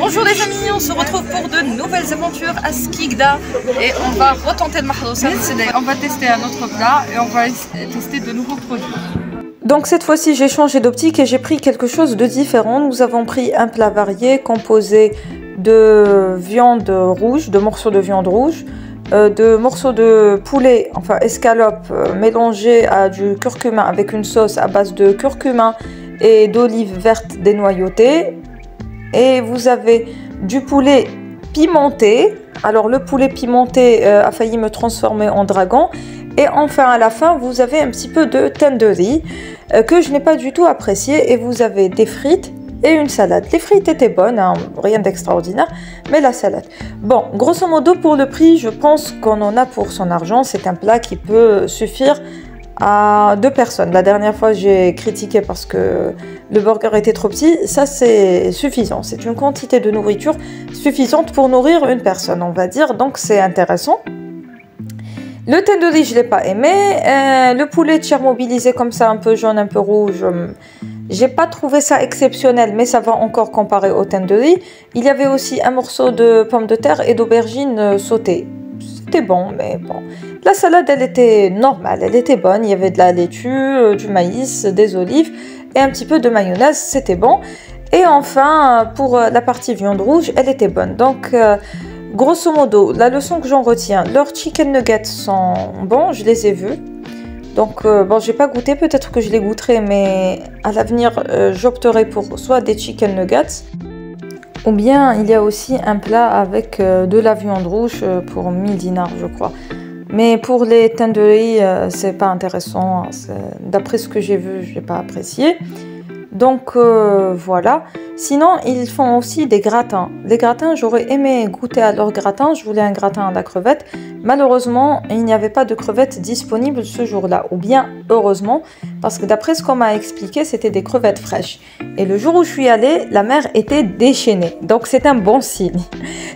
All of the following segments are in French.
Bonjour les amis, on se retrouve pour de nouvelles aventures à Skikda et on va retenter le mahrousa. On va tester un autre plat et on va tester de nouveaux produits. Donc cette fois-ci j'ai changé d'optique et j'ai pris quelque chose de différent. Nous avons pris un plat varié composé de viande rouge, de morceaux de viande rouge, de morceaux de poulet, enfin escalope mélangés à du curcuma avec une sauce à base de curcuma et d'olives vertes dénoyautées. Et vous avez du poulet pimenté. Alors le poulet pimenté a failli me transformer en dragon. Et enfin à la fin vous avez un petit peu de tandoori que je n'ai pas du tout apprécié. Et vous avez des frites et une salade. Les frites étaient bonnes, hein, rien d'extraordinaire, mais la salade. Bon, grosso modo pour le prix, je pense qu'on en a pour son argent. C'est un plat qui peut suffire à 2 personnes. La dernière fois j'ai critiqué parce que le burger était trop petit. Ça c'est suffisant, c'est une quantité de nourriture suffisante pour nourrir une personne, on va dire, donc c'est intéressant. Le tandoori je l'ai pas aimé, le poulet tchermobilisé comme ça un peu jaune un peu rouge, j'ai pas trouvé ça exceptionnel, mais ça va encore comparer au tandoori. Il y avait aussi un morceau de pommes de terre et d'aubergines sautées. C'était bon, mais bon. La salade, elle était normale, elle était bonne. Il y avait de la laitue, du maïs, des olives et un petit peu de mayonnaise, c'était bon. Et enfin, pour la partie viande rouge, elle était bonne. Donc, grosso modo, la leçon que j'en retiens, leurs chicken nuggets sont bons, je les ai vus. Donc, bon, j'ai pas goûté, peut-être que je les goûterai, mais à l'avenir, j'opterai pour soit des chicken nuggets, ou bien il y a aussi un plat avec de la viande rouge pour 1000 dinars, je crois. Mais pour les tandoori, c'est pas intéressant. D'après ce que j'ai vu, je n'ai pas apprécié. Donc voilà. Sinon, ils font aussi des gratins. Les gratins, j'aurais aimé goûter à leur gratin. Je voulais un gratin à la crevette. Malheureusement, il n'y avait pas de crevettes disponibles ce jour-là. Ou bien, heureusement, parce que d'après ce qu'on m'a expliqué, c'était des crevettes fraîches. Et le jour où je suis allée, la mer était déchaînée. Donc c'est un bon signe.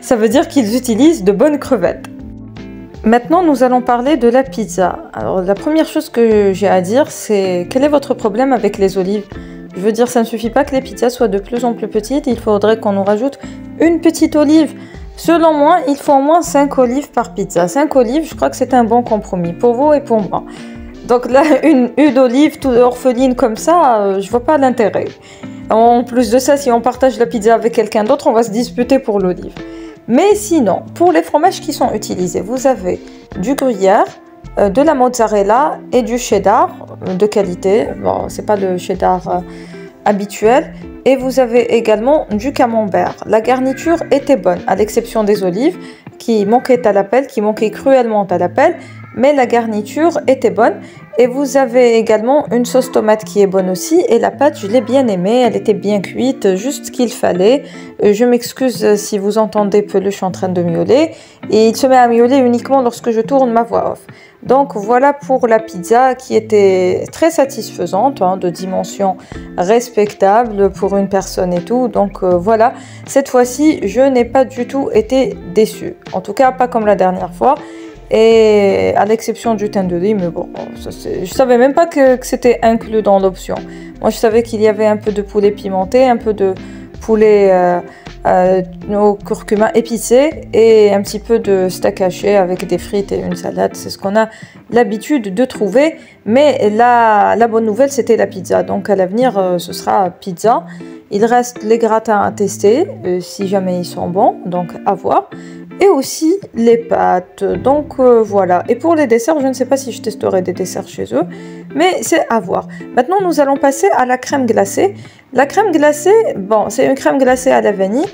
Ça veut dire qu'ils utilisent de bonnes crevettes. Maintenant, nous allons parler de la pizza. Alors, la première chose que j'ai à dire, c'est quel est votre problème avec les olives? Je veux dire, ça ne suffit pas que les pizzas soient de plus en plus petites, il faudrait qu'on nous rajoute une petite olive. Selon moi, il faut au moins 5 olives par pizza. 5 olives, je crois que c'est un bon compromis pour vous et pour moi. Donc là, une d'olive toute orpheline comme ça, je vois pas l'intérêt. En plus de ça, si on partage la pizza avec quelqu'un d'autre, on va se disputer pour l'olive. Mais sinon, pour les fromages qui sont utilisés, vous avez du gruyère, de la mozzarella et du cheddar de qualité. Bon, c'est pas le cheddar habituel. Et vous avez également du camembert. La garniture était bonne, à l'exception des olives qui manquaient à l'appel, qui manquaient cruellement à l'appel. Mais la garniture était bonne. Et vous avez également une sauce tomate qui est bonne aussi. Et la pâte, je l'ai bien aimée. Elle était bien cuite, juste ce qu'il fallait. Je m'excuse si vous entendez Peluche en train de miauler. Et il se met à miauler uniquement lorsque je tourne ma voix off. Donc voilà pour la pizza qui était très satisfaisante, hein, de dimension respectable pour une personne et tout. Donc voilà, cette fois-ci, je n'ai pas du tout été déçue. En tout cas, pas comme la dernière fois. Et à l'exception du tandoori, mais bon, je savais même pas que c'était inclus dans l'option. Moi, je savais qu'il y avait un peu de poulet pimenté, un peu de poulet au curcuma épicé et un petit peu de steak haché avec des frites et une salade. C'est ce qu'on a l'habitude de trouver. Mais la bonne nouvelle, c'était la pizza. Donc à l'avenir, ce sera pizza. Il reste les gratins à tester, si jamais ils sont bons, donc à voir. Et aussi les pâtes, donc voilà. Et pour les desserts, je ne sais pas si je testerai des desserts chez eux, mais c'est à voir. Maintenant, nous allons passer à la crème glacée. La crème glacée, bon, c'est une crème glacée à la vanille.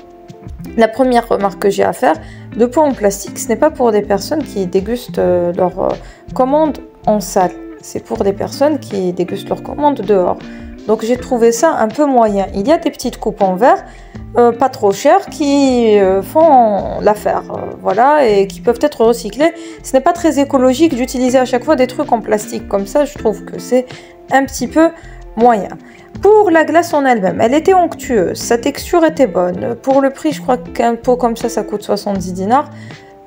La première remarque que j'ai à faire, le pot en plastique, ce n'est pas pour des personnes qui dégustent leur commande en salle. C'est pour des personnes qui dégustent leur commande dehors. Donc j'ai trouvé ça un peu moyen. Il y a des petites coupes en verre, pas trop chères, qui font l'affaire, voilà, et qui peuvent être recyclées. Ce n'est pas très écologique d'utiliser à chaque fois des trucs en plastique comme ça. Je trouve que c'est un petit peu moyen. Pour la glace en elle-même, elle était onctueuse, sa texture était bonne. Pour le prix, je crois qu'un pot comme ça coûte 70 dinars.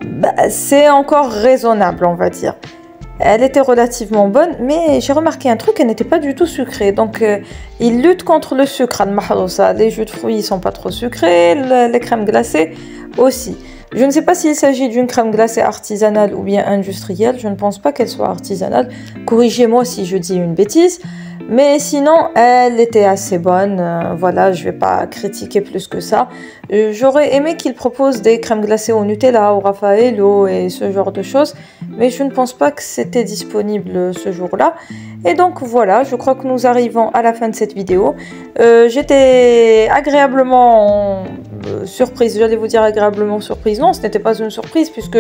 Bah, c'est encore raisonnable, on va dire. Elle était relativement bonne, mais j'ai remarqué un truc, elle n'était pas du tout sucrée. Donc, il lutte contre le sucre, al-mahrousa. Les jus de fruits, ils sont pas trop sucrés, les crèmes glacées aussi. Je ne sais pas s'il s'agit d'une crème glacée artisanale ou bien industrielle. Je ne pense pas qu'elle soit artisanale. Corrigez-moi si je dis une bêtise. Mais sinon, elle était assez bonne. Voilà, je vais pas critiquer plus que ça. J'aurais aimé qu'il propose des crèmes glacées au Nutella, au Raffaello et ce genre de choses. Mais je ne pense pas que c'était disponible ce jour-là. Et donc voilà, je crois que nous arrivons à la fin de cette vidéo. J'étais agréablement surprise. J'allais vous dire agréablement surprise. Non, ce n'était pas une surprise puisque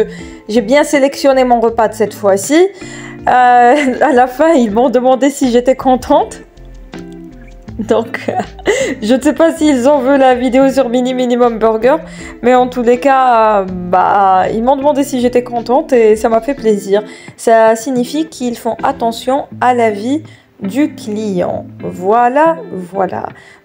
j'ai bien sélectionné mon repas de cette fois-ci. À la fin, ils m'ont demandé si j'étais contente. Donc, je ne sais pas s'ils ont vu la vidéo sur Minimum Burger, mais en tous les cas, ils m'ont demandé si j'étais contente et ça m'a fait plaisir. Ça signifie qu'ils font attention à la vie du client. Voilà.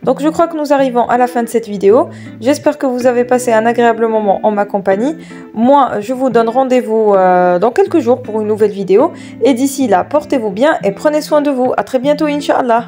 Donc, je crois que nous arrivons à la fin de cette vidéo. J'espère que vous avez passé un agréable moment en ma compagnie. Moi, je vous donne rendez-vous dans quelques jours pour une nouvelle vidéo. Et d'ici là, portez-vous bien et prenez soin de vous. À très bientôt, Inch'Allah.